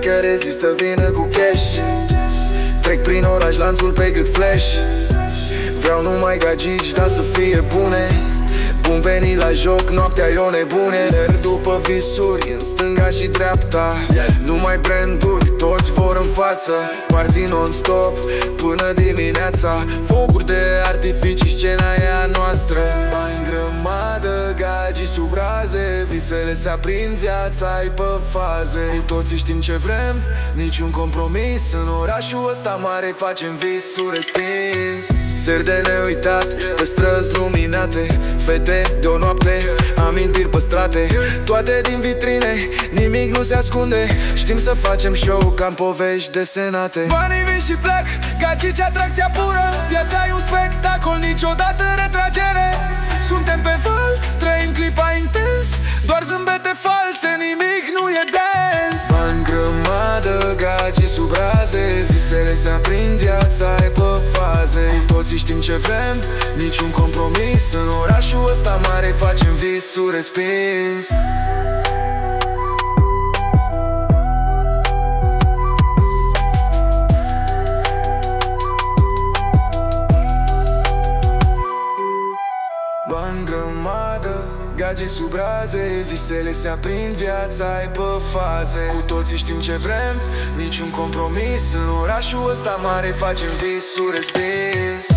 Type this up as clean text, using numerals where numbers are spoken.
fiecare zi să vină cu cash. Trec prin oraș, lanțul pe cât flash. Vreau numai gagici, dar să fie bune. Bun venit la joc, noaptea e o nebune. Merg după visuri, în stânga și dreapta. Numai branduri, toți vor în față. Party non-stop, până dimineața. Focuri de artificii, scena e a noastră. Bani în grămadă, gagi sub raze. Visele se aprind, viața-i pe faze. Cu toții știm ce vrem, niciun compromis. În orașul ăsta mare facem visuri respins. Seri de neuitat, pe străzi luminate. Fete de o noapte, amintiri păstrate. Toate din vitrine, nimic nu se ascunde. Știm să facem show ca în povești desenate. Banii vin și plec, gagici atracția pură. Viața e un spectacol, niciodată retragere. Suntem pe val, trăim clipa intens. Doar zâmbete false, nimic nu e dance. Bani grămadă, gagici sub raze. Visele se aprind, viața e pe faze. Cu toții știm ce vrem, niciun compromis. În orașul ăsta mare facem visuri respins. Bani grămadă, gagici sub raze. Visele se aprind, viața-i pe faze. Cu toții știm ce vrem, niciun compromis. În orașul ăsta mare facem visuri respins.